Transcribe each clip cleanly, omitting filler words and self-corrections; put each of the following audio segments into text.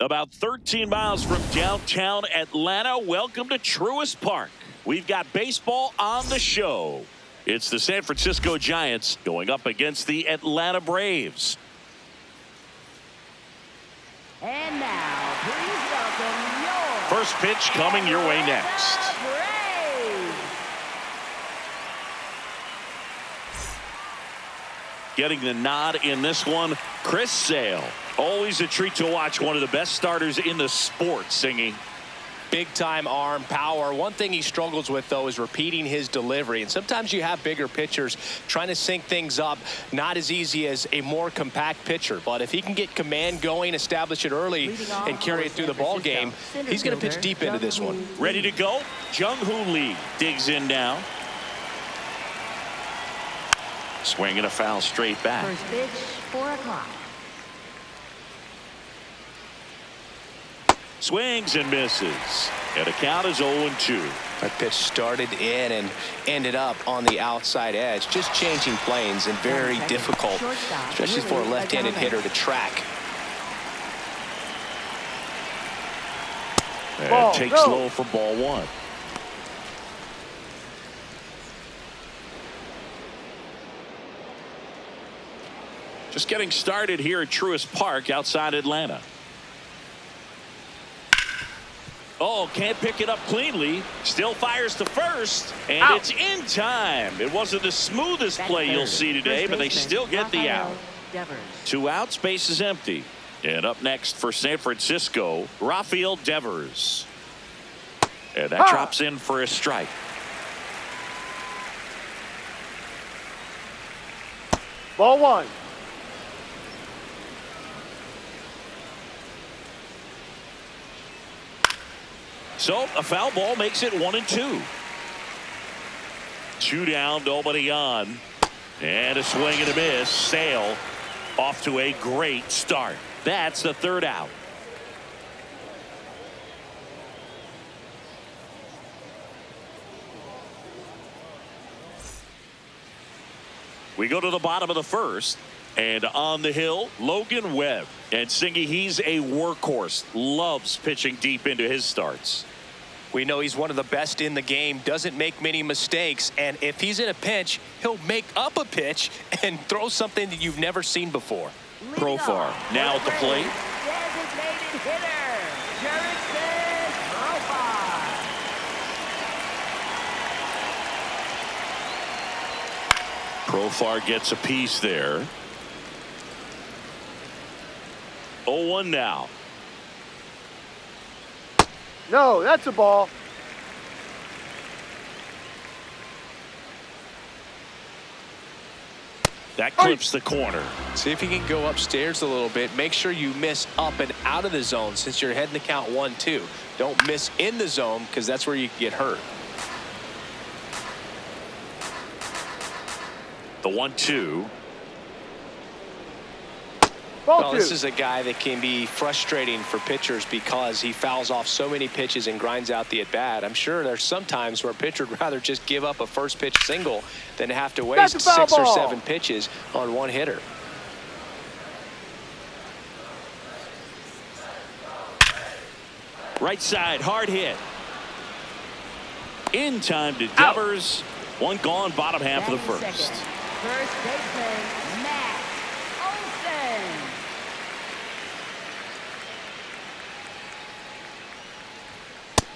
About 13 miles from downtown Atlanta, welcome to Truist Park. We've got baseball on the show. It's the San Francisco Giants going up against the Atlanta Braves. And now, please welcome your first pitch coming your way next. Braves. Getting the nod in this one, Chris Sale. Always a treat to watch one of the best starters in the sport, Singing. Big time arm power. One thing he struggles with, though, is repeating his delivery. And sometimes you have bigger pitchers trying to sync things up. Not as easy as a more compact pitcher. But if he can get command going, establish it early, and carry it through the ball game, he's going to pitch deep into this one. Ready to go? Jung-Hoo Lee digs in now. Swinging a foul straight back. First pitch, 4 o'clock. Swings and misses. And the count is 0-2. That pitch started in and ended up on the outside edge. Just changing planes and very difficult, especially for a left-handed hitter to track. And takes low for ball 1. Just getting started here at Truist Park outside Atlanta. Oh, can't pick it up cleanly. Still fires to first. And it's in time. It wasn't the smoothest play you'll see today, but they still get the out. 2 outs, base is empty. And up next for San Francisco, Rafael Devers. And that drops in for a strike. Ball 1. So a foul ball makes it 1-2. 2 down, nobody on. And a swing and a miss. Sale off to a great start. That's the 3rd out. We go to the bottom of the 1st. And on the hill, Logan Webb. And Singy, he's a workhorse. Loves pitching deep into his starts. We know he's one of the best in the game, doesn't make many mistakes, and if he's in a pinch, he'll make up a pitch and throw something that you've never seen before. Profar now at the plate. Designated hitter, Jurickson Profar. Profar gets a piece there. 0-1 now. No, that's a ball. That clips the corner. See if you can go upstairs a little bit. Make sure you miss up and out of the zone since you're heading to count 1-2. Don't miss in the zone because that's where you can get hurt. The 1-2. Well, this is a guy that can be frustrating for pitchers because he fouls off so many pitches and grinds out the at-bat. I'm sure there's some times where a pitcher would rather just give up a first pitch single than have to waste 6 or 7 pitches on one hitter. Right side, hard hit. In time to Devers. One gone, bottom half of the 1st. First baseman, Matt Olson.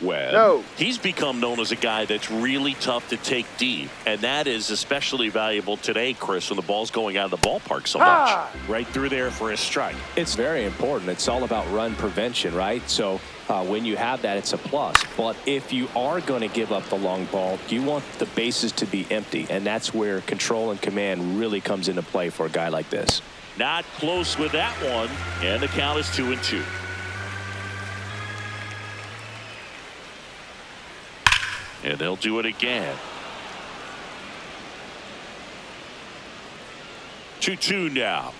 Well, he's become known as a guy that's really tough to take deep, and that is especially valuable today, Chris, when the ball's going out of the ballpark so much. Right through there for a strike. It's very important. It's all about run prevention, right? So when you have that, it's a plus. But if you are going to give up the long ball, you want the bases to be empty, and that's where control and command really comes into play for a guy like this. Not close with that one, and the count is 2-2. And they'll do it again. 2-2 now.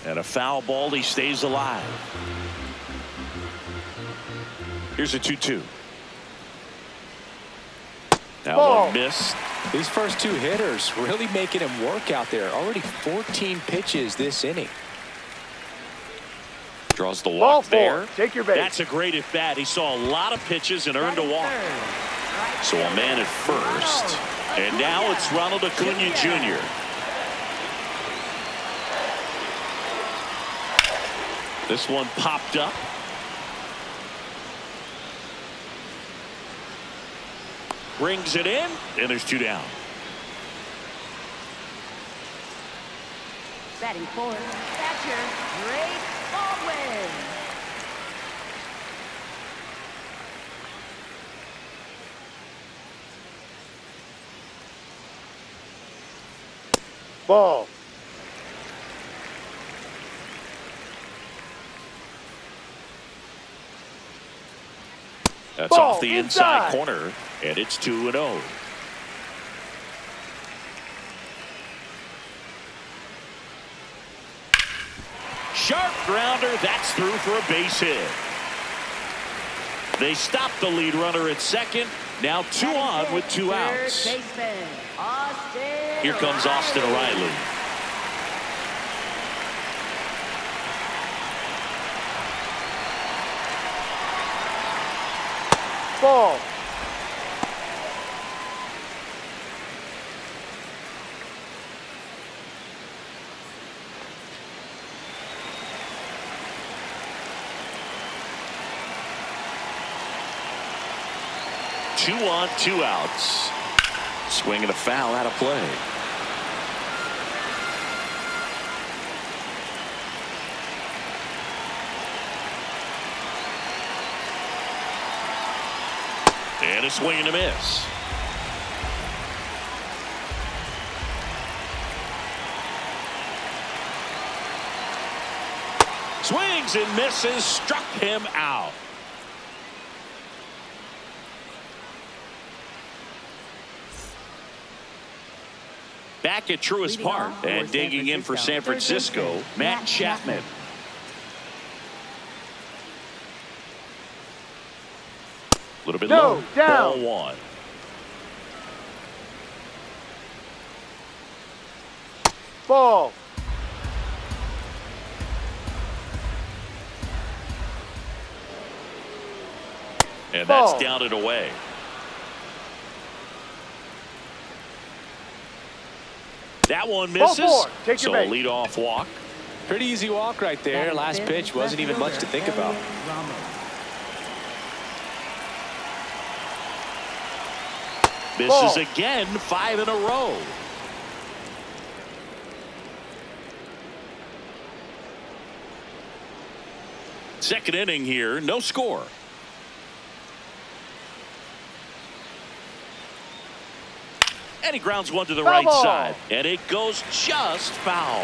And a foul ball. He stays alive. Here's a 2-2. Now one missed. These first 2 hitters really making him work out there. Already 14 pitches this inning. Draws the Ball walk 4. there. Take your base. That's a great at bat. He saw a lot of pitches and earned a walk. So a man at first. And now it's Ronald Acuna Jr. This one popped up. Brings it in, and there's 2 down. Batting fourth, catcher, Drake Baldwin. Ball. That's Ball off the inside inside. corner, and it's 2-0. Sharp grounder. That's through for a base hit. They stop the lead runner at second. Now 2 on with 2 outs. Here comes Austin Riley. Ball. Two on, 2 outs. Swing and a foul out of play. And a swing and a miss. Swings and misses, struck him out. Back at Truist Park and digging in for San Francisco, Matt Chapman. A little bit low. Down. Ball 1. Ball. And that's Ball. down and away. That one Ball misses. 4. Take So your a base. leadoff walk. Pretty easy walk right there. Last pitch wasn't even much to think about. Misses Ball. again, 5 in a row. Second inning here, no score. And he grounds one to the right Foul. side. And it goes just foul.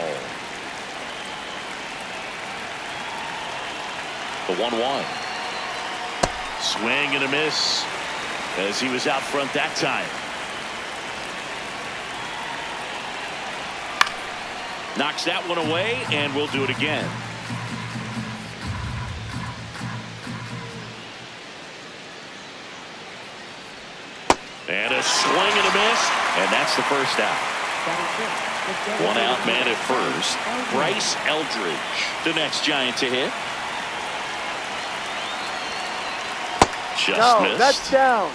The 1-1. Swing and a miss as he was out front that time. Knocks that one away, and we'll do it again. And a swing and a miss, and that's the first out. 1 out, man at first. Bryce Eldridge, the next Giant to hit. Just No, missed. that's down.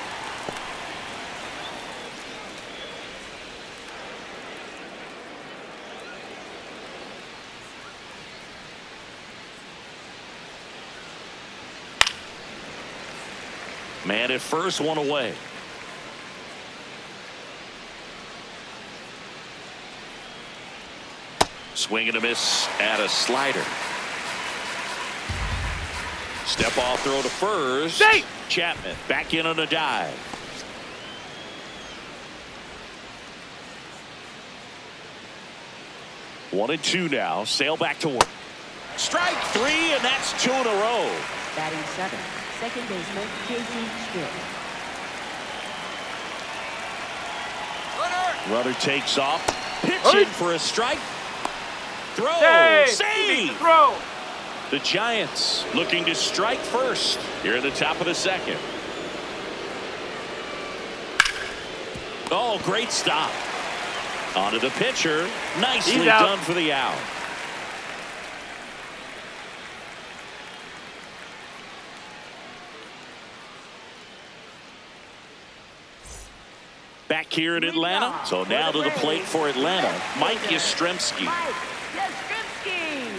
Man at first, 1 away. Swing and a miss at a slider. Step off throw to first. Safe. Chapman back in on a dive. One and 2 now. Sail back to work. Strike 3, and that's 2 in a row. Batting 7, second baseman J.C. Stritt. Runner takes off. Pitching for a strike. Throw. Save. Throw. The Giants looking to strike first here in the top of the second. Oh, great stop. Onto the pitcher. Nicely done for the out. Back here in Atlanta. So now to the plate for Atlanta, Mike Yastrzemski. Mike Yastrzemski.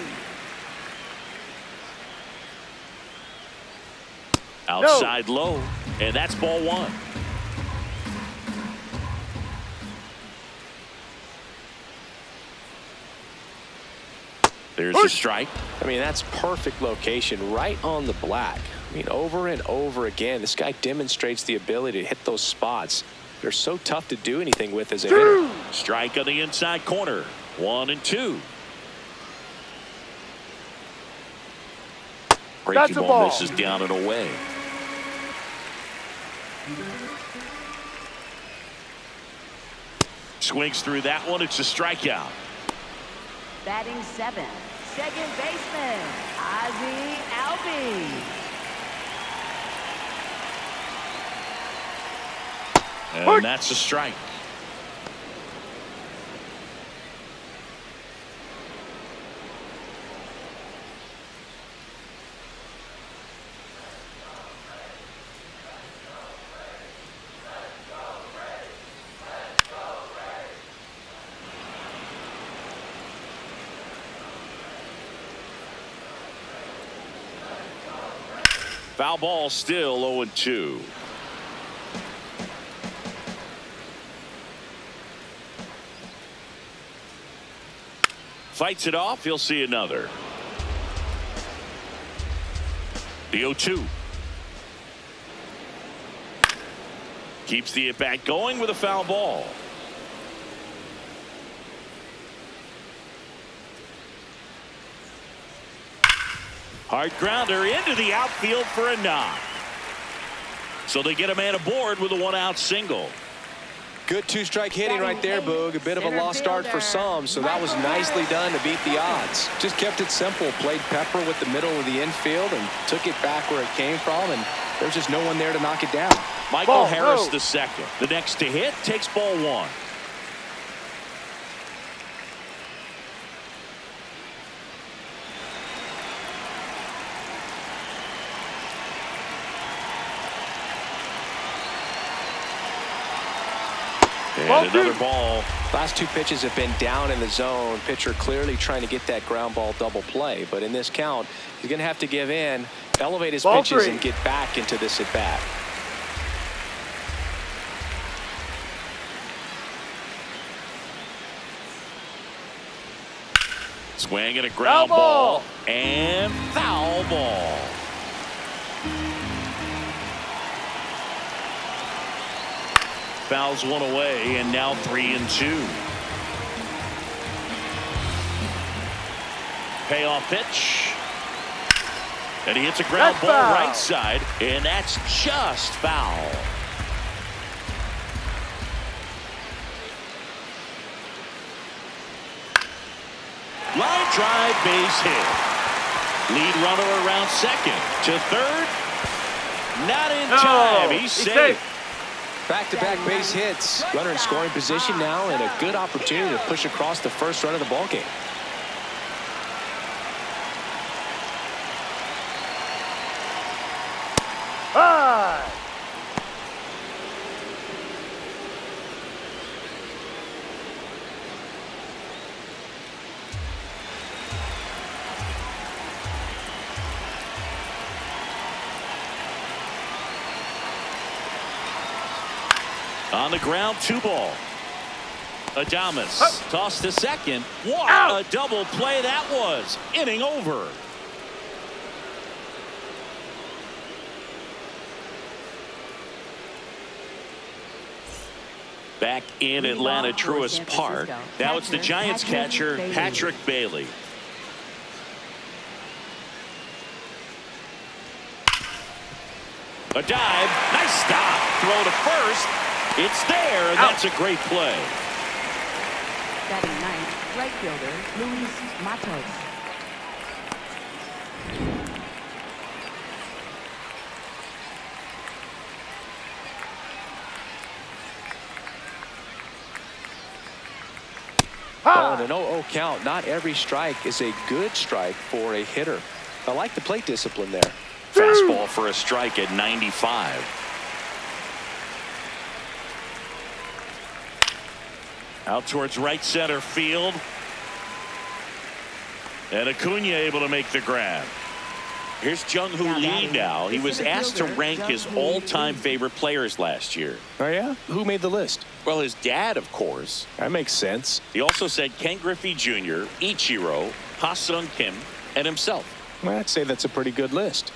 Outside low, and that's ball one. There's a strike. I mean, that's perfect location right on the black. I mean, over and over again, this guy demonstrates the ability to hit those spots. They're so tough to do anything with as a hitter. Strike on the inside corner. 1-2. Breaking ball misses down and away. Swings through that one. It's a strikeout. Batting 7th, second baseman, Ozzie Albies. And that's a strike. Foul ball, still 0-2. Fights it off. He'll see another. The 0-2. Keeps the at-bat going with a foul ball. Hard grounder into the outfield for a knock. So they get a man aboard with a one-out single. Good two-strike hitting right there, Boog. A bit of a lost start for some, so that was nicely done to beat the odds. Just kept it simple. Played pepper with the middle of the infield and took it back where it came from, and there's just no one there to knock it down. Michael Harris the second. The next to hit takes ball one. And another ball. Last two pitches have been down in the zone. Pitcher clearly trying to get that ground ball double play. But in this count, he's going to have to give in, elevate his pitches, and get back into this at bat. Swing and a ground ball. And foul ball. Fouls one away, and now 3-2. Payoff pitch. And he hits a ground ball right side, and that's just foul. Line drive, base hit. Lead runner around second. To third. Not in time. He's safe. Back-to-back base hits. Runner in scoring position now, and a good opportunity to push across the first run of the ballgame. On the ground, 2-ball. Adames tossed to second. What a double play that was. Inning over. Back in Atlanta, Truist Park. Now it's the Giants catcher, Patrick Bailey. A dive. Nice stop. Throw to first. It's there, and that's a great play. Batting 9th, right fielder, Luis Matos. On an 0-0 count, not every strike is a good strike for a hitter. I like the plate discipline there. Fastball for a strike at 95. Out towards right center field. And Acuna able to make the grab. Here's Jung-Hoo Lee now. He was asked to rank his all-time favorite players last year. Oh, yeah? Who made the list? Well, his dad, of course. That makes sense. He also said Ken Griffey Jr., Ichiro, Ha-Seong Kim, and himself. Well, I'd say that's a pretty good list.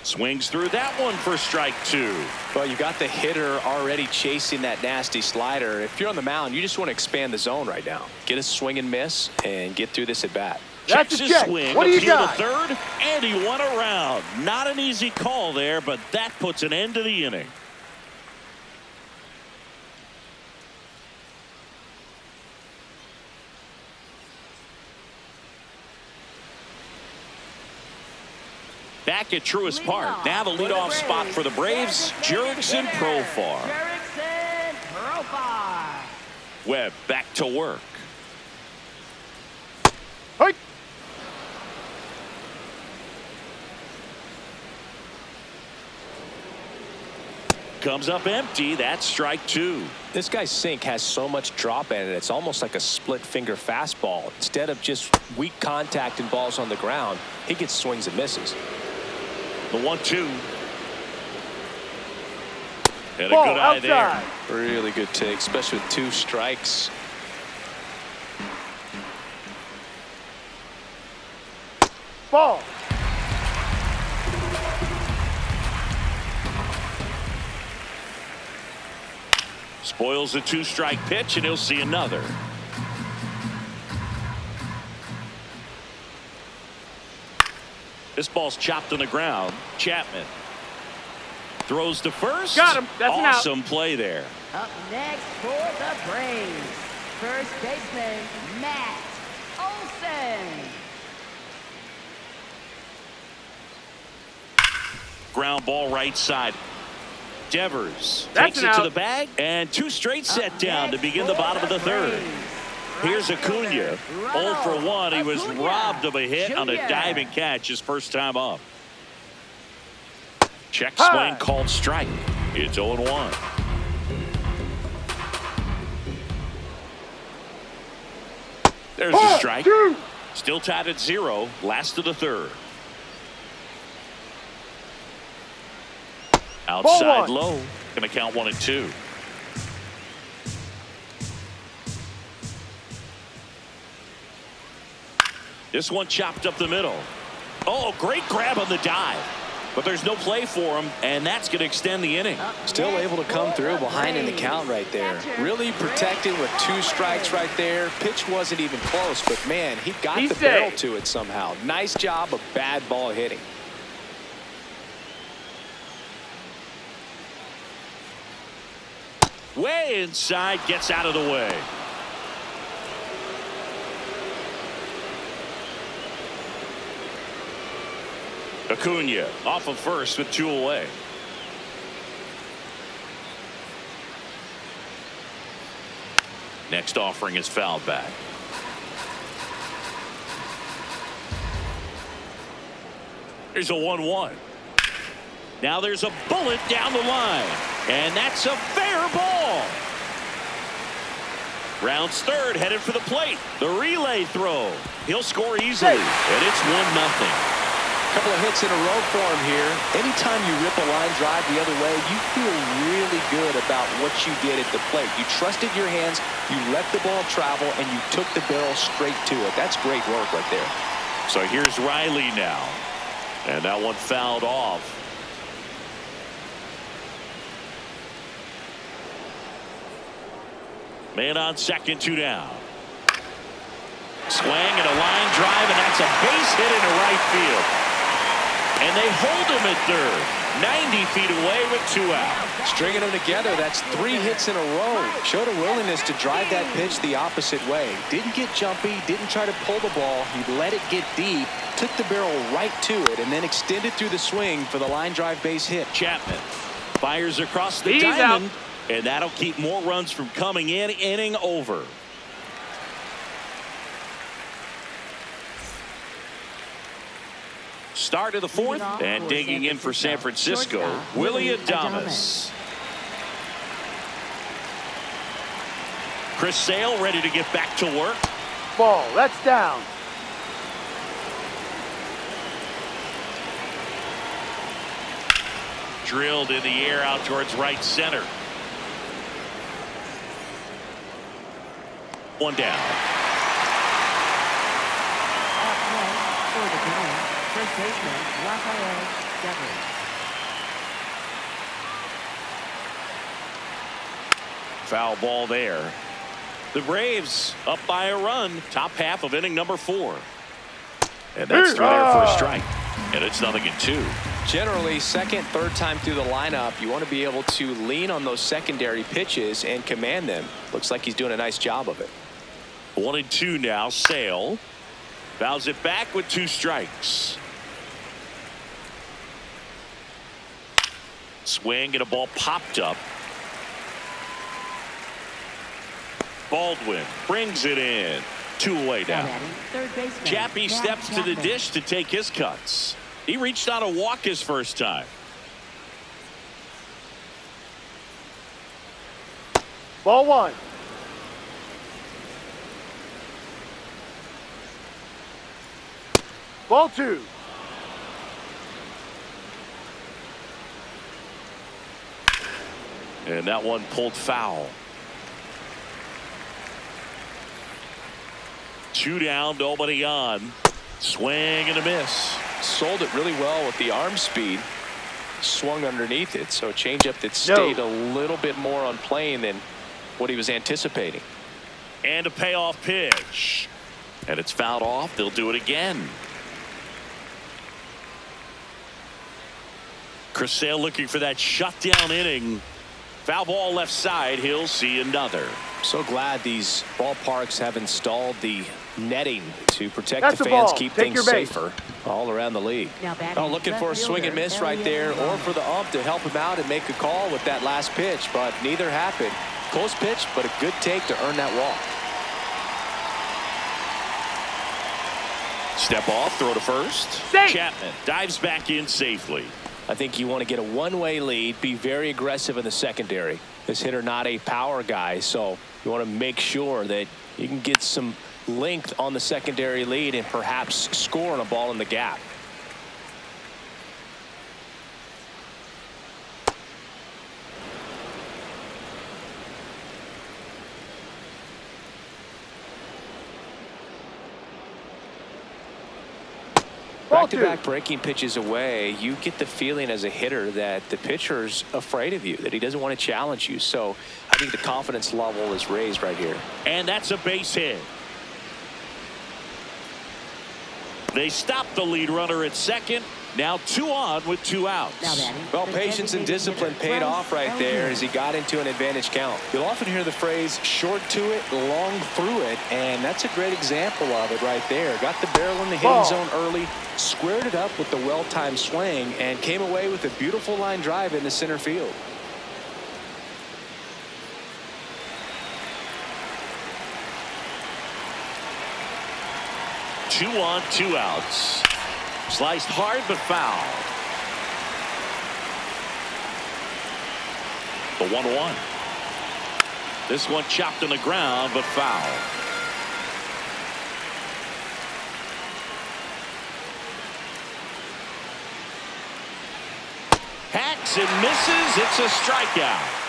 Swings through that one for strike 2. Well, you got the hitter already chasing that nasty slider. If you're on the mound, you just want to expand the zone right now. Get a swing and miss and get through this at bat. Checks That's a his check. swing, What do you appeal got? to third, and he won a round. Not an easy call there, but that puts an end to the inning. Back at Truist Park. Now the leadoff spot for the Braves, Jurickson Profar. Jurickson Profar. Webb back to work. Hey. Comes up empty. That's strike 2. This guy's sink has so much drop in it. It's almost like a split finger fastball. Instead of just weak contact and balls on the ground, he gets swings and misses. The 1-2. And a Ball good eye outside. there. Really good take, especially with 2 strikes. Ball. Spoils the 2-strike pitch, and he'll see another. This ball's chopped on the ground. Chapman throws to first. Got him. That's an out. Awesome play there. Up next for the Braves, first baseman Matt Olson. Ground ball right side. Devers That's takes an it to out. the bag, and 2 straight set down to begin the bottom of the third. Here's Acuna. 0 for 1. He was robbed of a hit on a diving catch his first time up. Check swing called strike. It's 0-1. There's the strike. Still tied at 0. Last of the third. Outside low. Gonna count 1 and 2. This one chopped up the middle. Oh, great grab on the dive. But there's no play for him, and that's going to extend the inning. Still able to come through behind in the count right there. Really protected with 2 strikes right there. Pitch wasn't even close, but man, he got the barrel to it somehow. Nice job of bad ball hitting. Way inside, gets out of the way. Acuna off of first with 2 away. Next offering is fouled back. There's a 1-1. Now there's a bullet down the line, and that's a fair ball. Rounds third, headed for the plate. The relay throw. He'll score easily, and it's 1-0. Couple of hits in a row for him here. Anytime you rip a line drive the other way, you feel really good about what you did at the plate. You trusted your hands, you let the ball travel, and you took the barrel straight to it. That's great work right there. So here's Riley now, and that one fouled off. Man on second, 2 down. Swing and a line drive, and that's a base hit into right field. And they hold him at third, 90 feet away with 2 out. Stringing them together, that's 3 hits in a row. Showed a willingness to drive that pitch the opposite way. Didn't get jumpy, didn't try to pull the ball. He let it get deep, took the barrel right to it, and then extended through the swing for the line drive base hit. Chapman fires across the diamond, and that'll keep more runs from coming in. Inning over. Start of the 4th, and digging in for San Francisco, Willie Adames. Chris Sale ready to get back to work. Ball. That's down. Drilled in the air out towards right center. One down. Up next for the game, first baseman Rafael Devers. Foul ball there. The Braves up by a run. Top half of inning number 4. And that's through there for a strike. And it's 0-2. Generally, second, third time through the lineup, you want to be able to lean on those secondary pitches and command them. Looks like he's doing a nice job of it. 1-2 now. Sale fouls it back with 2 strikes. Swing and a ball popped up. Baldwin brings it in. 2 away now. Third baseman Chappie steps to the dish to take his cuts. He reached on a walk his first time. Ball 1. Ball 2. And that one pulled foul. 2 down, nobody on. Swing and a miss. Sold it really well with the arm speed. Swung underneath it, so a changeup that stayed a little bit more on plane than what he was anticipating. And a payoff pitch. And it's fouled off. They'll do it again. Chris Sale looking for that shutdown inning. Foul ball left side. He'll see another. So glad these ballparks have installed the netting to protect the a fans, ball. keep Take things your base. safer all around the league. Now batting Oh, looking for a left swing and fielder, miss right there, or for the ump to help him out and make a call with that last pitch, but neither happened. Close pitch, but a good take to earn that walk. Step off, throw to first. Safe. Chapman dives back in safely. I think you want to get a one-way lead, be very aggressive in the secondary. This hitter not a power guy, so you want to make sure that you can get some length on the secondary lead and perhaps score on a ball in the gap. Back-to-back breaking pitches away, you get the feeling as a hitter that the pitcher's afraid of you, that he doesn't want to challenge you. So I think the confidence level is raised right here. And that's a base hit. They stop the lead runner at second. Now 2 on with 2 outs. Well, patience and discipline paid off right there as he got into an advantage count. You'll often hear the phrase short to it, long through it, and that's a great example of it right there. Got the barrel in the hitting zone early, squared it up with the well-timed swing, and came away with a beautiful line drive into center field. Two on, 2 outs. Sliced hard but foul. The 1-1. This one chopped on the ground but foul. Hacks and misses. It's a strikeout.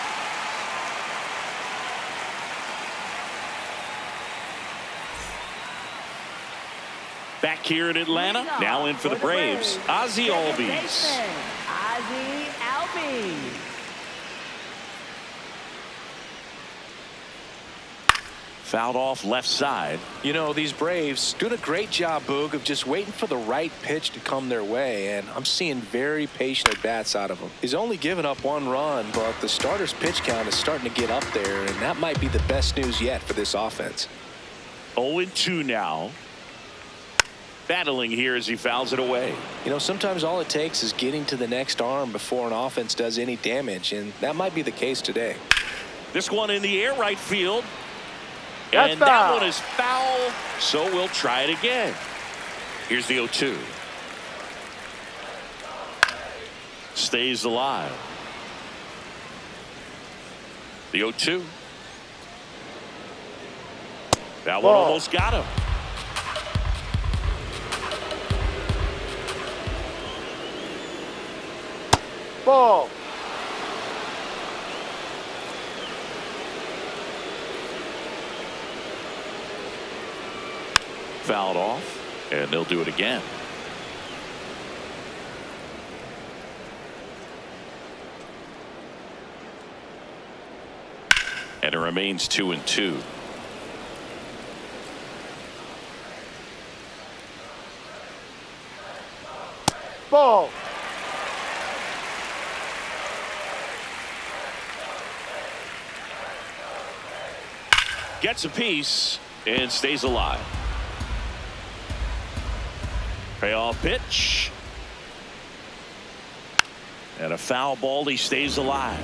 Back here in Atlanta, now in for the Braves, Ozzie Albies. Ozzie Albies. Fouled off left side. You know, these Braves doing a great job, Boog, of just waiting for the right pitch to come their way, and I'm seeing very patient at-bats out of them. He's only given up 1 run, but the starter's pitch count is starting to get up there, and that might be the best news yet for this offense. 0-2 now. Battling here as he fouls it away. You know, sometimes all it takes is getting to the next arm before an offense does any damage, and that might be the case today. This one in the air right field. That's and foul. that one is foul, so we'll try it again. Here's the 0-2. Stays alive. The 0-2. That one Ball. almost got him. Ball. Fouled off, and they'll do it again. And it remains 2-2. Ball. Gets a piece and stays alive. Payoff pitch. And a foul ball. He stays alive.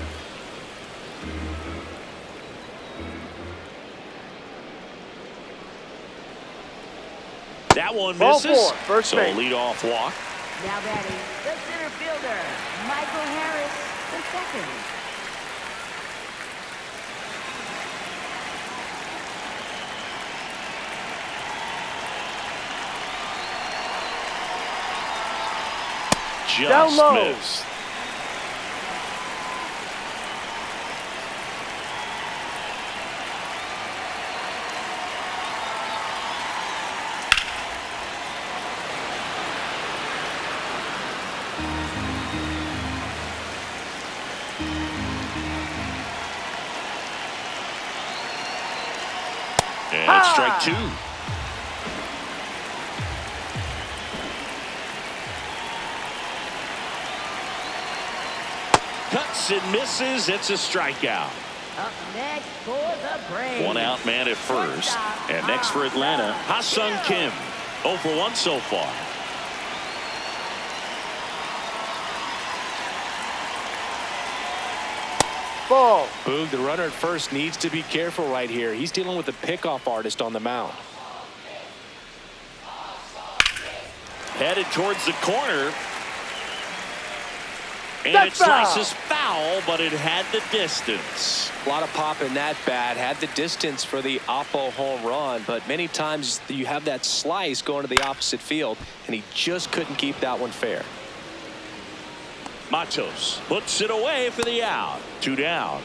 That one Ball misses. four, first So base. leadoff walk. Now batting the center fielder, Michael Harris, the second. Down Just low. missed. And that's strike two. Cuts and misses. It's a strikeout. Up next for the Braves. One out man at first. And next for Atlanta, Ha-Sung Kim. 0 for 1 so far. Ball. Boog, the runner at first needs to be careful right here. He's dealing with a pickoff artist on the mound. Headed towards the corner. And That's it slices foul, but it had the distance. A lot of pop in that bat. Had the distance for the Oppo home run, but many times you have that slice going to the opposite field, and he just couldn't keep that one fair. Matos puts it away for the out. 2 down.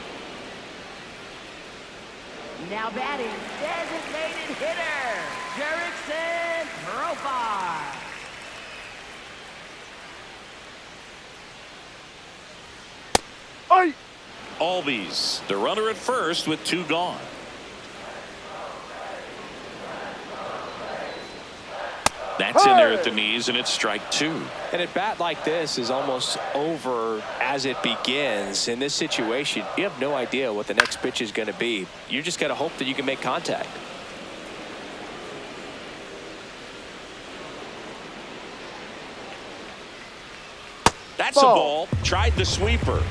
Now batting designated hitter, Jerickson Profar. Oi. Albies, the runner at first with 2 gone. That's in there at the knees, and it's strike 2. And a bat like this is almost over as it begins. In this situation, you have no idea what the next pitch is going to be. You just got to hope that you can make contact. That's a ball. Tried the sweeper.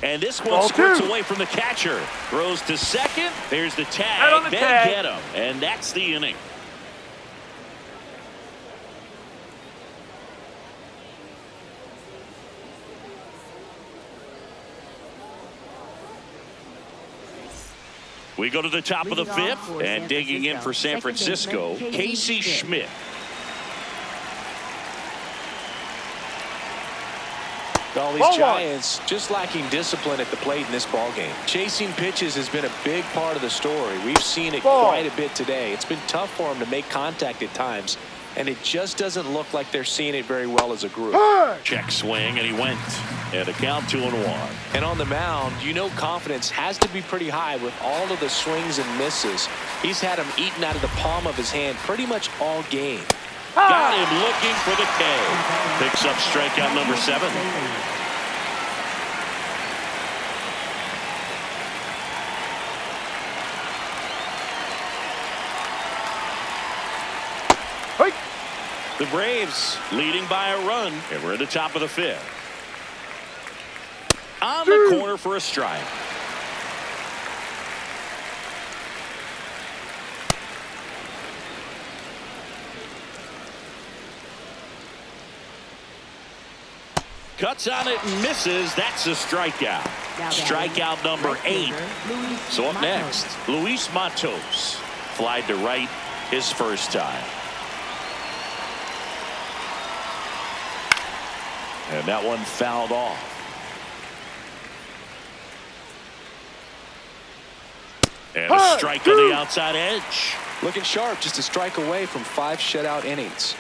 And this one Ball squirts two. away from the catcher. Throws to second. There's the tag. Right on the They tag. get him. And that's the inning. We go to the top of the Leading off fifth, for and San digging in Francisco, for San second Francisco, baseman Casey Schmidt. Schmidt. All these Ball one. Giants just lacking discipline at the plate in this ball game. Chasing pitches has been a big part of the story. We've seen it Ball. quite a bit today. It's been tough for them to make contact at times, and it just doesn't look like they're seeing it very well as a group. Check swing, and he went. And a count 2-1. And on the mound, you know confidence has to be pretty high with all of the swings and misses. He's had them eaten out of the palm of his hand pretty much all game. Got him looking for the K. Picks up strikeout number 7. Hey. The Braves leading by a run, and we're at the top of the fifth. On the corner for a strike. Cuts on it and misses. That's a strikeout. Strikeout number 8. So up next, Luis Matos. Flied to right his first time. And that one fouled off. And a strike on the outside edge. Looking sharp, just a strike away from 5 shutout innings.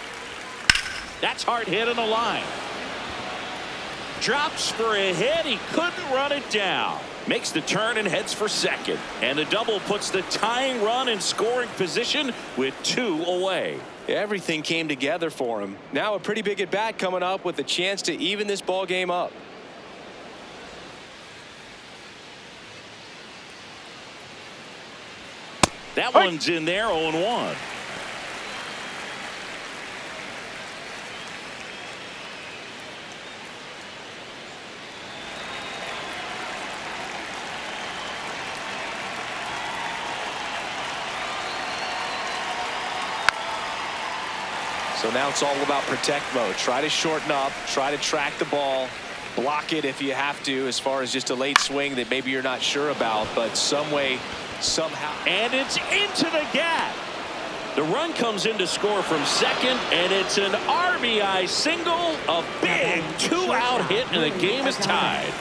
That's hard hit on the line. Drops for a hit. He couldn't run it down. Makes the turn and heads for second. And the double puts the tying run in scoring position with 2 away. Everything came together for him. Now a pretty big at bat coming up with a chance to even this ball game up. That one's in there, 0-1. So now it's all about protect mode. Try to shorten up, try to track the ball, block it if you have to, as far as just a late swing that maybe you're not sure about, but some way, somehow. And it's into the gap. The run comes in to score from second, and it's an RBI single, a big 2-out hit, and the game is tied.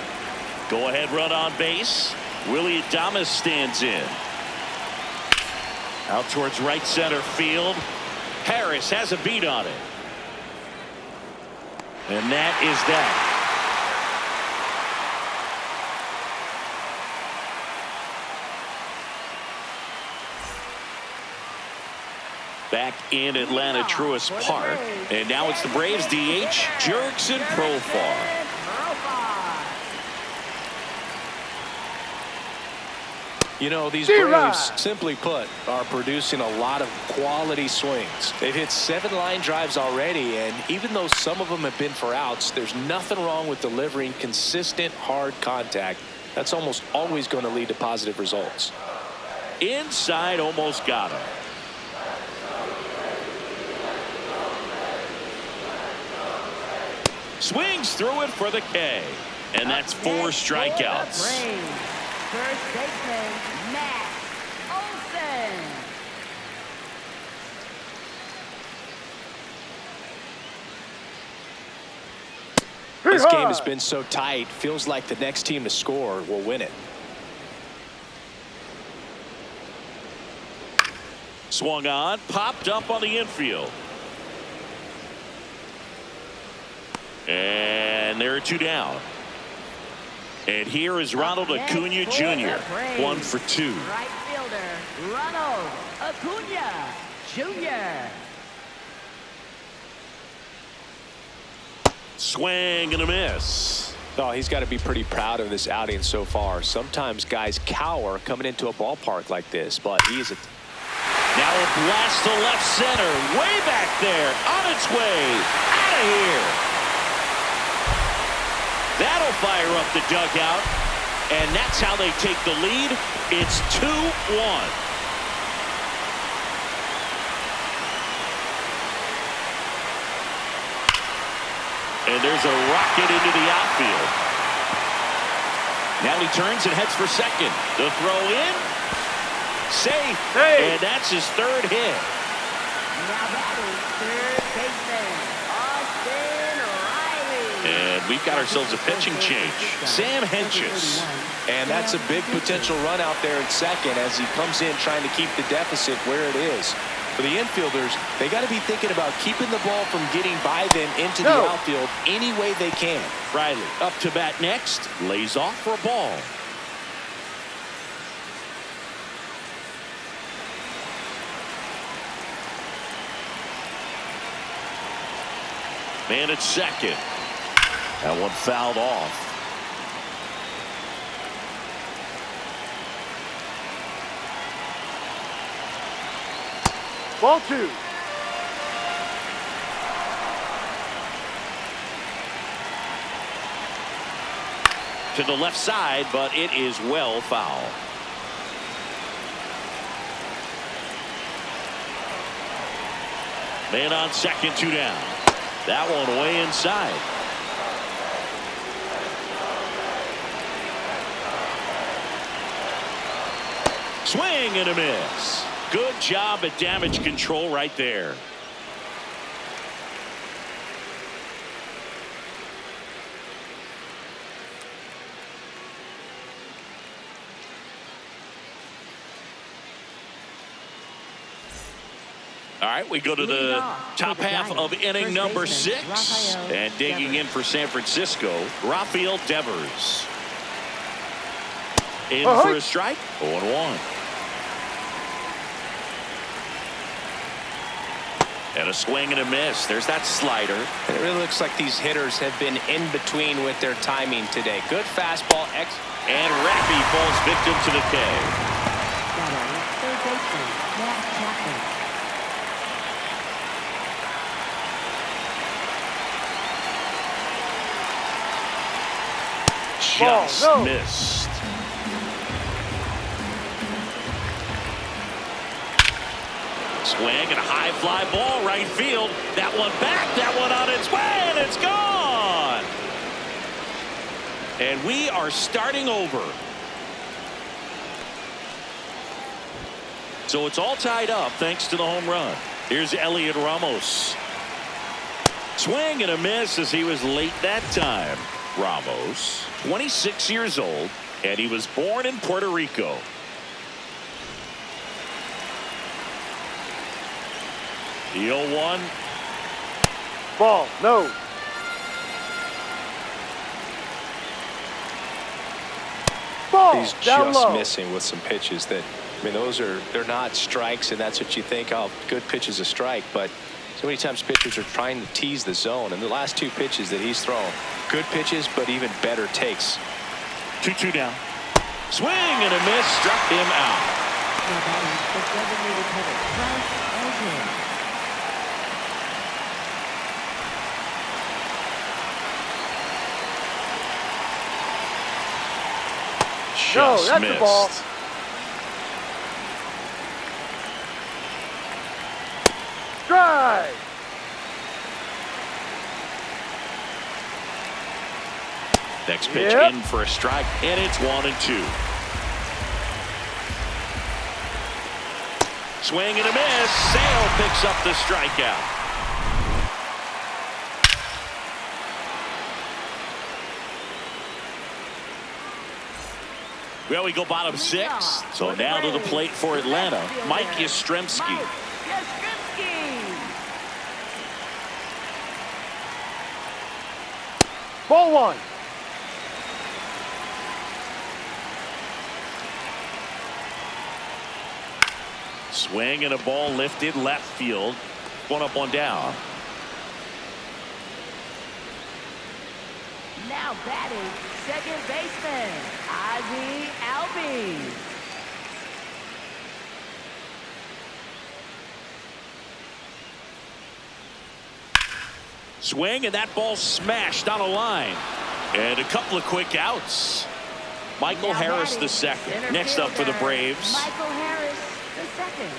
Go ahead run on base. Willie Adames stands in. Out towards right center field. Harris has a beat on it. And that is that. Back in Atlanta Truist Park. And now it's the Braves DH, Jurickson Profar. You know, these Braves, simply put, are producing a lot of quality swings. They've hit 7 line drives already, and even though some of them have been for outs, there's nothing wrong with delivering consistent, hard contact. That's almost always going to lead to positive results. Inside, almost got him. Swings through it for the K. And that's 4 strikeouts. First baseman, Matt Olson. This game has been so tight. Feels like the next team to score will win it. Swung on, popped up on the infield. And there are 2 down. And here is Ronald Acuna Jr. 1 for 2. Right fielder, Ronald Acuna Jr. Swing and a miss. Oh, he's got to be pretty proud of this outing so far. Sometimes guys cower coming into a ballpark like this, but he's a... Now a blast to left center. Way back there. On its way. Out of here. That'll fire up the dugout. And that's how they take the lead. It's 2-1. And there's a rocket into the outfield. Now he turns and heads for second. The throw in. Safe. Hey. And that's his 3rd hit. Now batting third baseman, Austin Riley. And we've got ourselves a pitching change. Sam Hentges. And that's a big potential run out there at second as he comes in trying to keep the deficit where it is. For the infielders, they got to be thinking about keeping the ball from getting by them into the outfield any way they can. Riley up to bat next. Lays off for a ball. Man at second. That one fouled off. Ball 2. To the left side, but it is well foul. Man on second, 2 down. That one way inside. Swing and a miss. Good job at damage control right there. All right, we go to the top half of inning number 6. And digging in for San Francisco, Rafael Devers. In for a strike, 0-1. And a swing and a miss. There's that slider. It really looks like these hitters have been in between with their timing today. Good fastball. And Rappy falls victim to the K. Third baseman, Matt Chapman. Just missed. Swing and a high fly ball right field. That one back, that one on its way, and it's gone. And we are starting over. So it's all tied up thanks to the home run. Here's Elliot Ramos. Swing and a miss as he was late that time. Ramos, 26 years old, and he was born in Puerto Rico. The 0-1. Ball, no. Ball, He's down just low. missing with some pitches that, I mean, they're not strikes, and that's what you think, oh, good pitch is a strike, but so many times pitchers are trying to tease the zone, and the last 2 pitches that he's thrown, good pitches, but even better takes. 2-2 down. Swing and a miss, struck him out. Now batting, the designated hitter, Bryce Elgin. Just that's missed. the ball. Strike. Next pitch in for a strike, and it's 1-2. Swing and a miss. Sale picks up the strikeout. Well, we go bottom 6. So now to the plate for Atlanta, Mike Yastrzemski. Ball 1. Swing and a ball lifted left field. 1 up, 1 down. Now batting, second baseman, Ozzie Albies. Swing, and that ball smashed on a line. And a couple of quick outs. Michael Now Harris batting, the second. center Next up for the fielder, Braves. Michael Harris the second.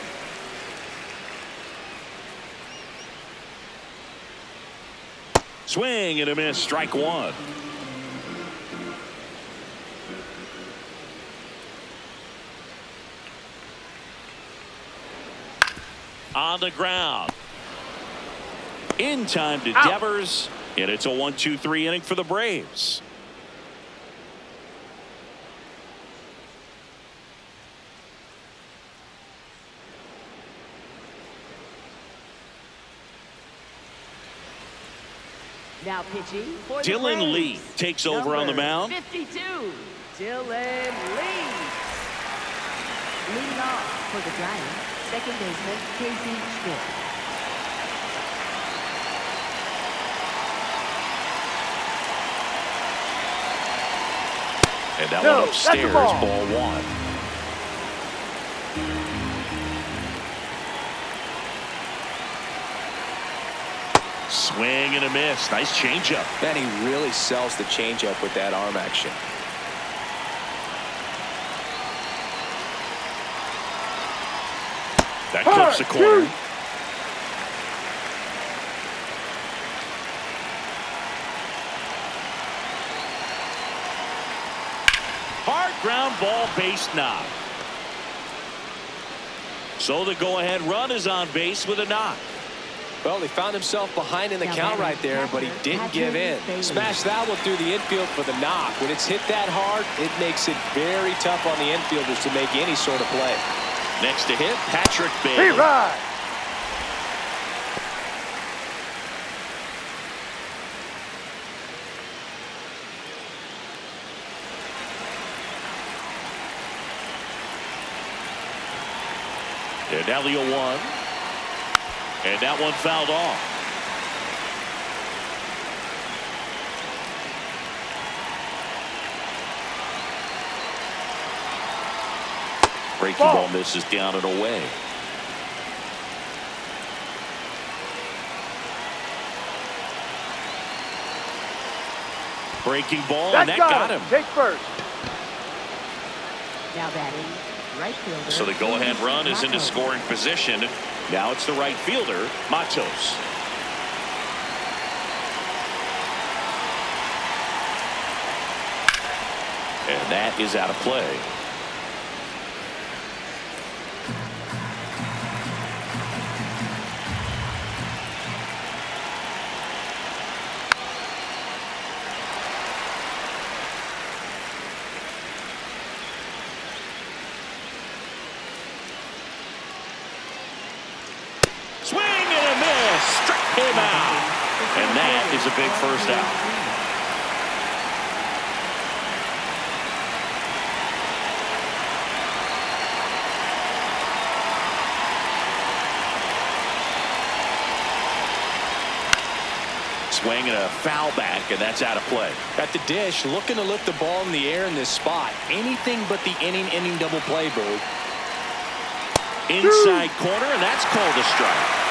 Swing and a miss, strike 1. On the ground. In time to Out. Devers, and it's a 1-2-3 inning for the Braves. Now pitching for the Dylan Braves. Lee takes over on the Number mound. 52, Dylan Lee. Leading off for the Giants, second baseman Casey Schmidt. And that No, one that's a upstairs, ball. ball 1. Swing and a miss. Nice changeup. Man, he really sells the changeup with that arm action. That clips the corner. Hard ground ball, base knock. So the go-ahead run is on base with a knock. Well, he found himself behind in the count right there, but he didn't give in. Smash that one through the infield for the knock. When it's hit that hard, it makes it very tough on the infielders to make any sort of play. Next to hit, Patrick He Bailey. ride. And now the 0-1. And that one fouled off. Breaking ball misses down and away. Breaking ball, and that got him. Take first. Now batting, right fielder. So the go-ahead run is into scoring position. Now it's the right fielder, Matos. And that is out of play. Swing and a miss. Struck him out. And that is a big first out. Swing and a foul back, and that's out of play. At the dish, looking to lift the ball in the air in this spot. Anything but the inning double play, Boog. Inside corner, and that's called a strike.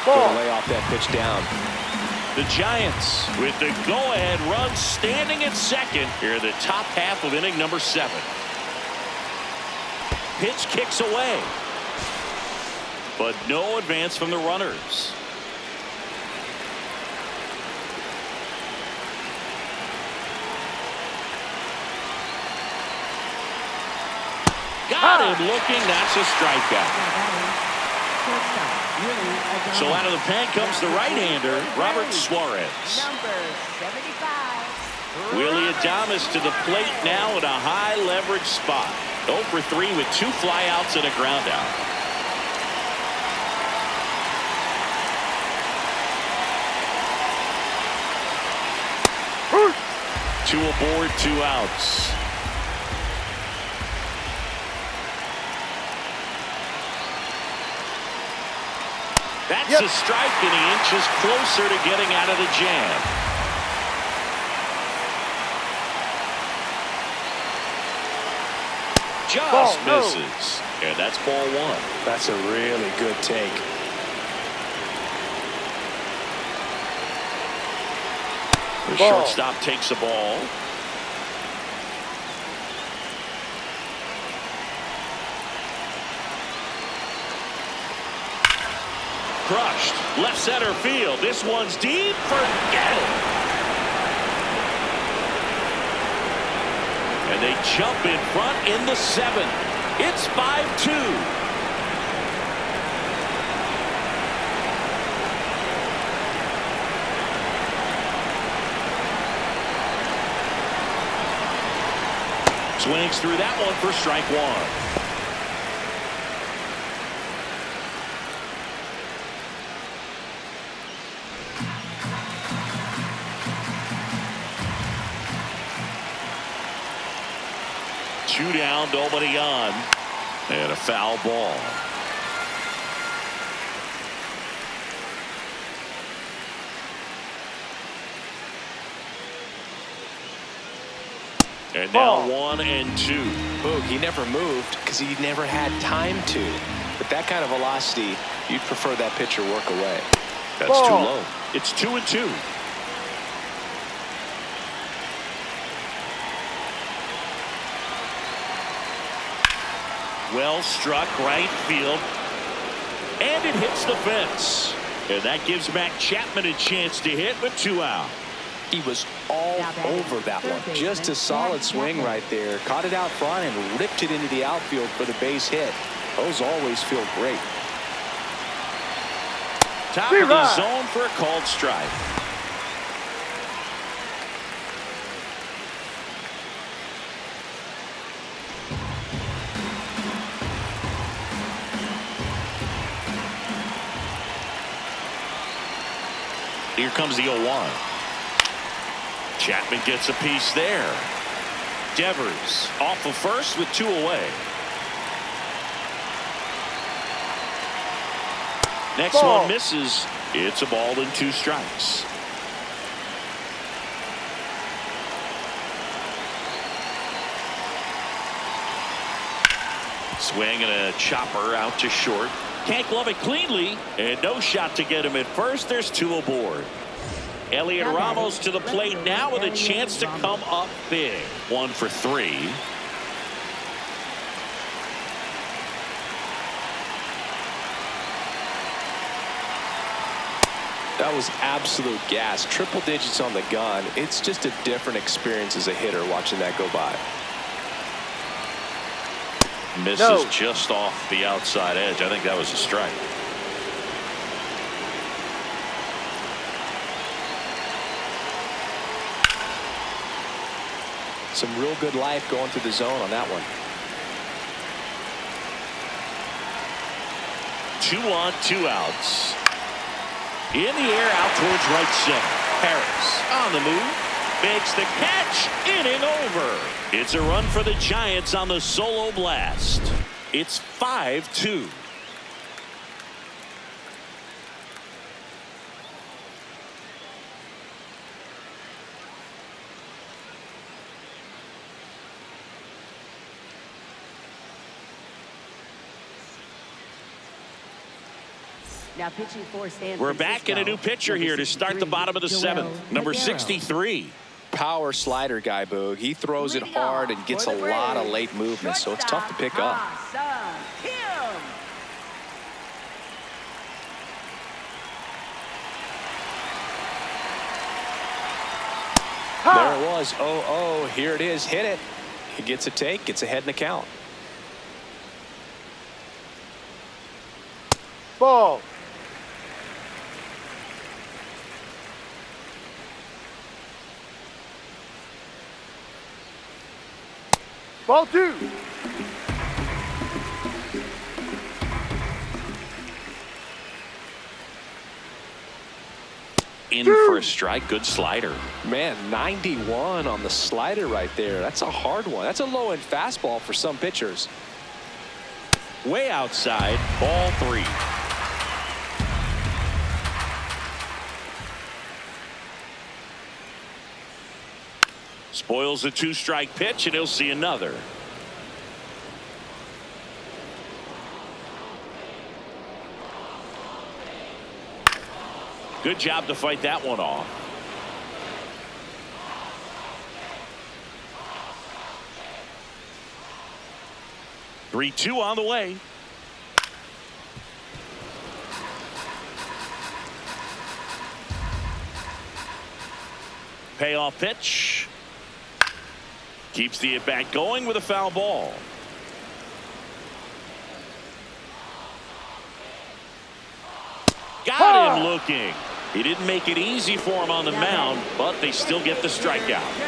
Gonna lay off that pitch down. The Giants with the go-ahead run standing at second here in the top half of inning number 7. Pitch kicks away, but no advance from the runners. Got him looking. That's a strikeout. So out of the pen comes the right-hander, Robert Suarez. Number 75. Willie Adames to the plate now in a high-leverage spot. 0 for 3 with 2 flyouts and a ground out. Two aboard, 2 outs. That's a strike, and he inches closer to getting out of the jam. Just misses. And that's ball 1. That's a really good take. The shortstop takes the ball. Crushed. Left center field. This one's deep. Forget it. And they jump in front in the 7th. It's 5-2. Swings through that one for strike 1. Two down, nobody on, and a foul ball. And now 1 and 2. Boog, he never moved because he never had time to. With that kind of velocity, you'd prefer that pitcher work away. That's too low. It's 2 and 2. Well struck right field, and it hits the fence, and that gives Matt Chapman a chance to hit with 2 out. He was all over that one. Just a solid swing right there. Caught it out front and ripped it into the outfield for the base hit. Those always feel great. Top of the zone for a called strike. Here comes the 0-1. Chapman gets a piece there. Devers off of first with 2 away. Next one misses. It's a ball and 2 strikes. Swing and a chopper out to short. Can't glove it cleanly, and no shot to get him at first. There's 2 aboard. Elliot Ramos to the plate now with a chance to come up big. 1 for 3. That was absolute gas. Triple digits on the gun. It's just a different experience as a hitter watching that go by. Misses just off the outside edge. I think that was a strike. Some real good life going through the zone on that one. 2 on, 2 outs. In the air, out towards right center. Harris on the move. Makes the catch. Inning over. It's a run for the Giants on the solo blast. It's 5-2. Now pitching for San We're back in a new pitcher here to start the bottom of the 7th. Number 63. Power slider guy, Boog. He throws it hard and gets a lot of late movement, so it's tough to pick up. There it was. 0-0. Here it is. Hit it. He gets a take. Gets ahead in the count. Ball. Ball 2. In for a strike. Good slider. Man, 91 on the slider right there. That's a hard one. That's a low-end fastball for some pitchers. Way outside. Ball 3. Spoils the 2-strike pitch, and he'll see another. Good job to fight that one off. Three-2 on the way. Payoff pitch. Keeps the at-bat going with a foul ball. Got him looking. He didn't make it easy for him on the mound, but they still get the strikeout.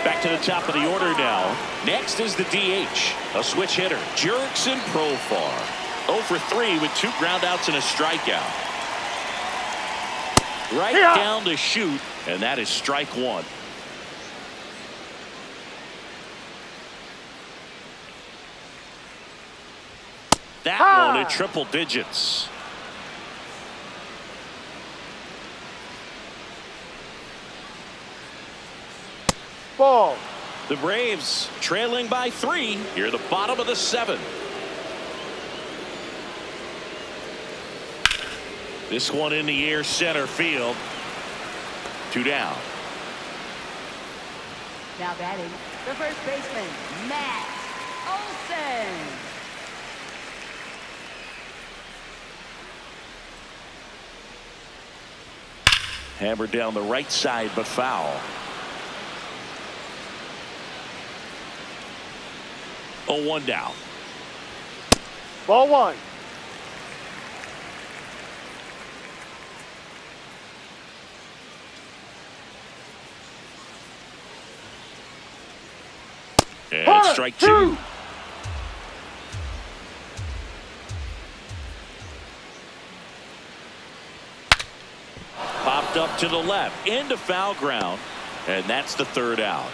Back to the top of the order now. Next is the DH, a switch hitter, Jurickson Profar. 0 for 3 with 2 groundouts and a strikeout. Right down to shoot, and that is strike 1. That one at triple digits. Ball. The Braves trailing by 3 here at the bottom of the 7th. This one in the air, center field. 2 down. Now batting, the first baseman, Matt Olson. Hammered down the right side, but foul. 0-1 down. Ball one. And strike two. Popped up to the left into foul ground, and that's the third out.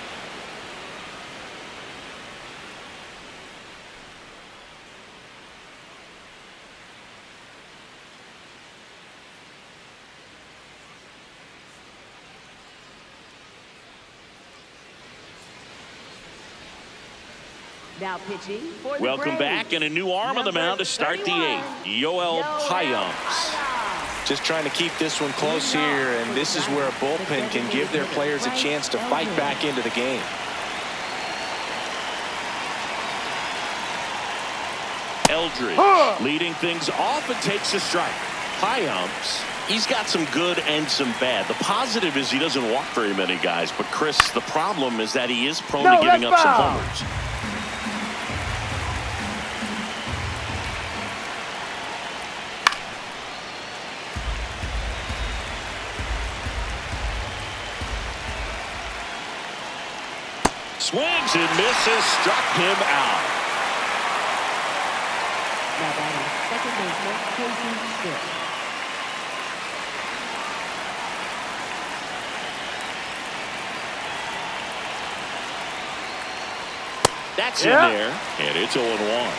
Now pitching for the Welcome Braves. back, and a new arm on the mound to start the 8th. Yoel Payamps. Just trying to keep this one close here, and this is where a bullpen can give their players a chance to fight back into the game. Eldridge leading things off and takes a strike. Payamps, he's got some good and some bad. The positive is he doesn't walk very many guys, but Chris, the problem is that he is prone to giving up some homers. Swings and misses, struck him out. Now batting second baseman Casey Stitt. That's in there, and it's 0-1.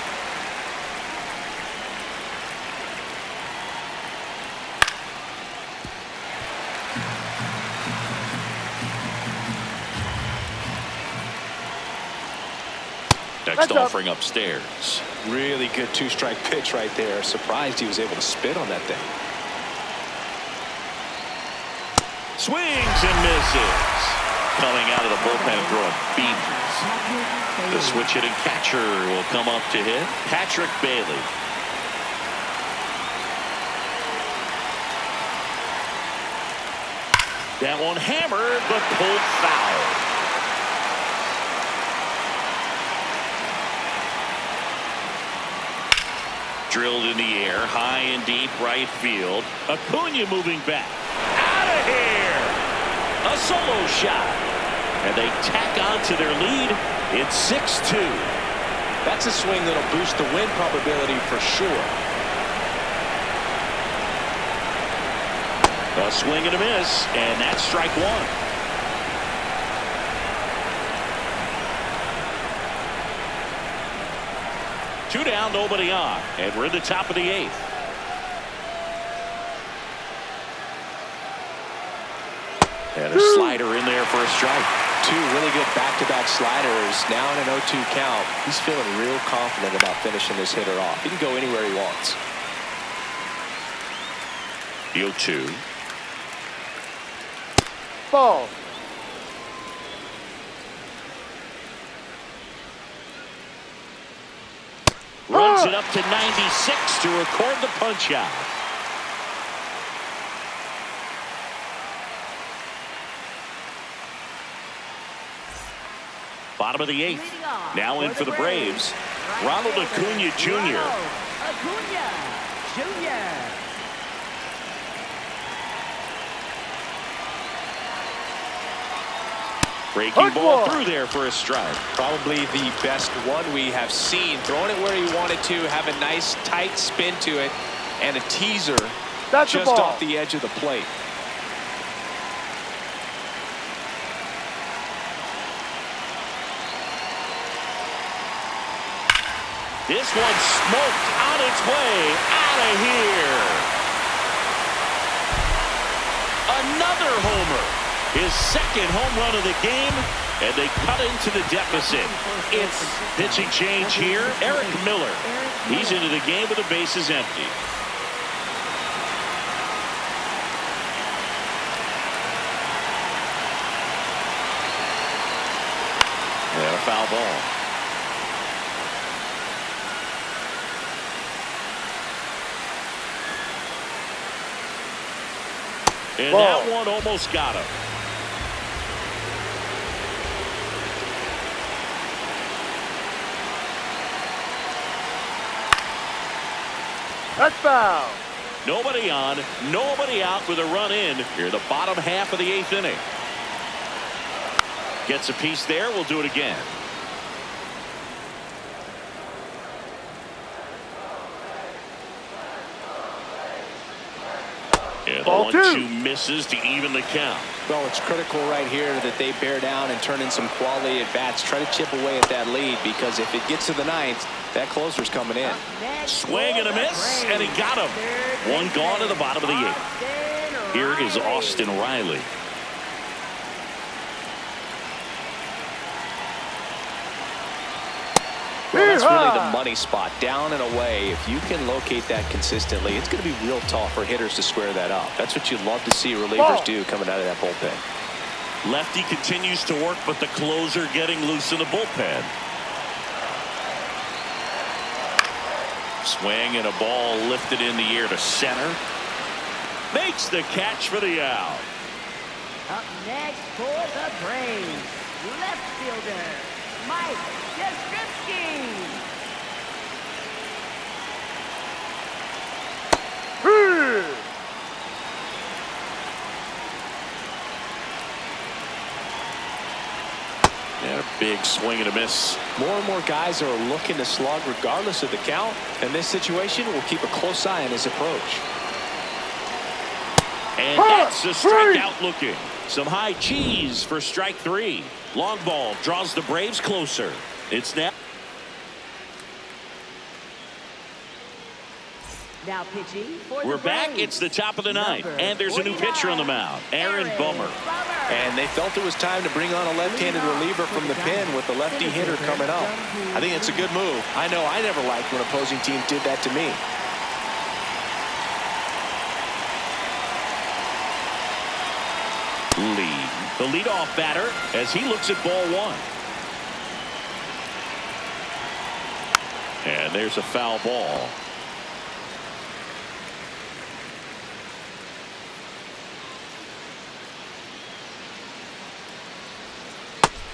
Next offering upstairs. Really good two-strike pitch right there. Surprised he was able to spit on that thing. Swings and misses. Coming out of the bullpen and throwing beams. The switch hitting catcher will come up to hit. Patrick Bailey. That one hammered but pulled foul. Drilled in the air, high and deep right field. Acuna moving back. Out of here! A solo shot. And they tack on to their lead. It's 6-2. That's a swing that'll boost the win probability for sure. A swing and a miss, and that's strike one. Two down, nobody on, and we're in the top of the 8th. And a slider in there for a strike. Two really good back-to-back sliders. Now in an 0-2 count. He's feeling real confident about finishing this hitter off. He can go anywhere he wants. The 0-2. Ball. Runs it up to 96 to record the punch out. Bottom of the 8th. Now in for the Braves. Ronald Acuna Jr. Acuna Jr. Breaking ball through there for a strike. Probably the best one we have seen. Throwing it where he wanted to, have a nice tight spin to it, and a teaser just off the edge of the plate. This one smoked on its way out of here. Another homer. His second home run of the game, and they cut into the deficit. It's pitching change here. Eric Miller. He's into the game with the bases empty. And a foul ball. And Ball. that one almost got him. That's foul. Nobody on, nobody out with a run in here, the bottom half of the 8th inning. Gets a piece there. We'll do it again. And the Ball 1-2 misses to even the count. Well, it's critical right here that they bear down and turn in some quality at bats. Try to chip away at that lead, because if it gets to the 9th, that closer's coming in. Swing and a miss, and he got him. One gone to the bottom of the 8th. Here is Austin Riley. Well, that's really the money spot, down and away. If you can locate that consistently, it's going to be real tough for hitters to square that up. That's what you'd love to see relievers do coming out of that bullpen. Lefty continues to work, but the closer getting loose in the bullpen. Swing and a ball lifted in the air to center. Makes the catch for the out. Up next for the Braves, left fielder, Mike Yastrzemski. And a big swing and a miss. More and more guys are looking to slug regardless of the count. In this situation, we'll keep a close eye on his approach. And that's a strikeout looking. Some high cheese for strike 3. Long ball draws the Braves closer. It's now. Now pitching for the We're back. Braves, It's the top of the 9th. number And there's a new pitcher on the mound. Aaron Bummer. And they felt it was time to bring on a left-handed reliever from the pen with the lefty hitter coming up. I think it's a good move. I know I never liked when opposing teams did that to me. Lee, the leadoff batter, as he looks at ball 1. And there's a foul ball.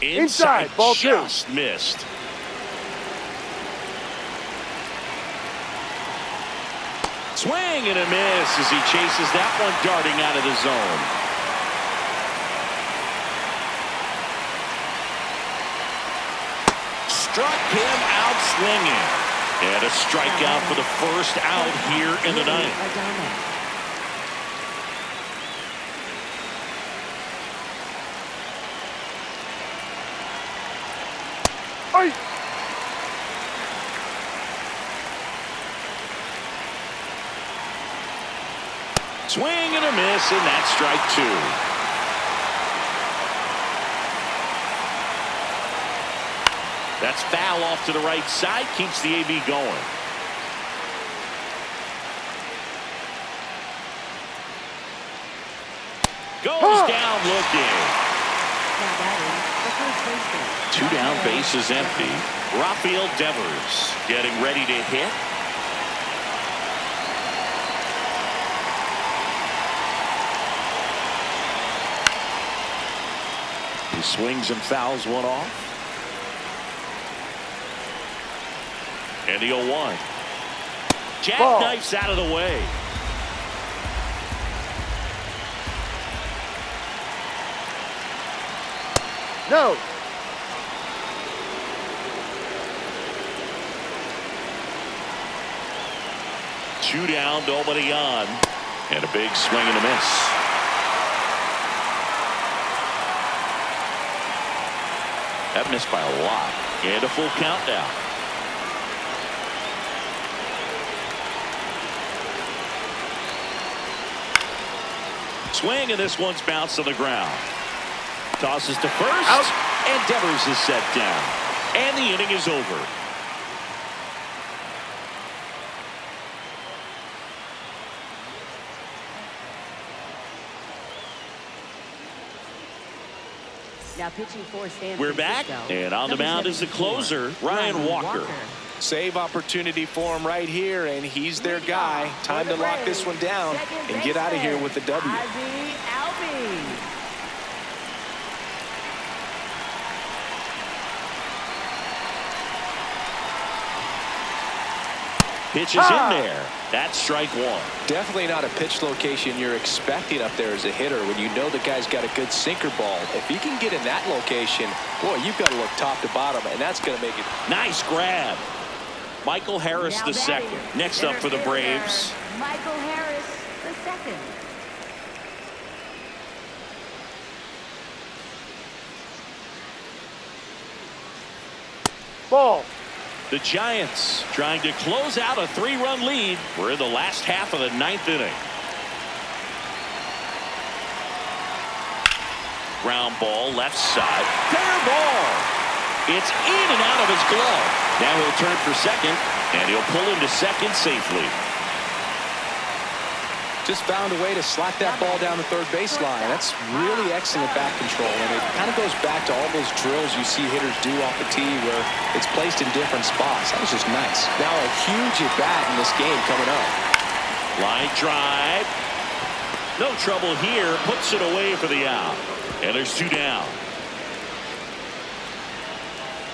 Inside, ball 2. Just missed. Swing and a miss as he chases that one darting out of the zone. Struck him out swinging. And a strikeout for the first out here in the 9th. Hey. Swing and a miss, and that's strike 2. That's foul off to the right side, keeps the AB going. Goes down looking. Now batting, the first baseman. 2 down, base is empty. Rafael Devers getting ready to hit. He swings and fouls one off. And the 0-1. Jackknifes out of the way. No. Two down, nobody on. And a big swing and a miss. That missed by a lot. And a full count now. Swing, and this one's bounced on the ground. Tosses to first. Out. And Devers is set down. And the inning is over. Now pitching for San We're back, Francisco, and on the number mound is the 74, closer, Ryan Walker. Save opportunity for him right here, and he's their guy. Time to lock this one down and get out of here with the W. Pitch is in there. That's strike one. Definitely not a pitch location you're expecting up there as a hitter when you know the guy's got a good sinker ball. If he can get in that location, boy, you've got to look top to bottom, and that's going to make it. Nice grab. Michael Harris the second. Next up for the Braves. Michael Harris the second. Ball. The Giants trying to close out a 3-run lead. We're in the last half of the 9th inning. Ground ball left side. Fair ball. It's in and out of his glove. Now he'll turn for second, and he'll pull into second safely. Just found a way to slap that ball down the third baseline. That's really excellent back control, and it kind of goes back to all those drills you see hitters do off the tee where it's placed in different spots. That was just nice. Now a huge at-bat in this game coming up. Line drive. No trouble here. Puts it away for the out. And there's 2 down.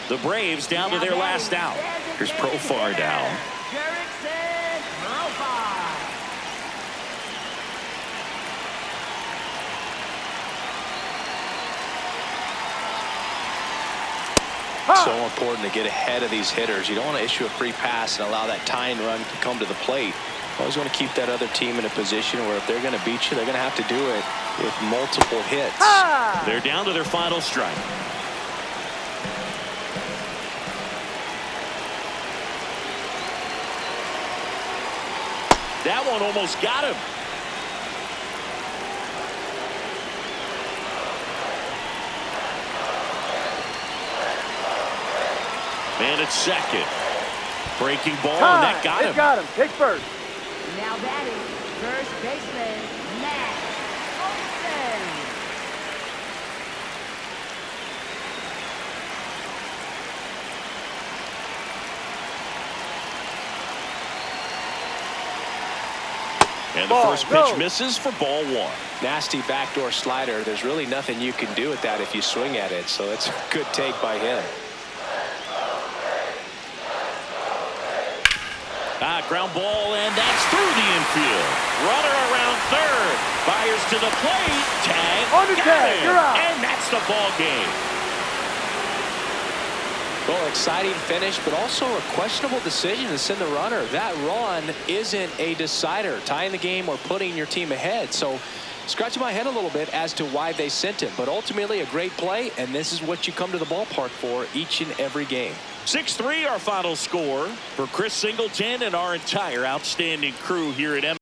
The Braves down to their last out. Here's Profar down. So important to get ahead of these hitters. You don't want to issue a free pass and allow that tying run to come to the plate. Always want to keep that other team in a position where if they're going to beat you, they're going to have to do it with multiple hits. They're down to their final strike. That one almost got him. Man at second. Breaking ball, and that got him. Got him. Take first. Now batting, first baseman, Matt Olson. And the first pitch misses for ball 1. Nasty backdoor slider. There's really nothing you can do with that if you swing at it, so it's a good take by him. Ground ball, and that's through the infield. Runner around third. Fires to the plate. Tag. On the tag. You're out. And that's the ball game. Well, exciting finish, but also a questionable decision to send the runner. That run isn't a decider, tying the game or putting your team ahead. So scratching my head a little bit as to why they sent him. But ultimately a great play, and this is what you come to the ballpark for each and every game. 6-3 our final score. For Chris Singleton and our entire outstanding crew here at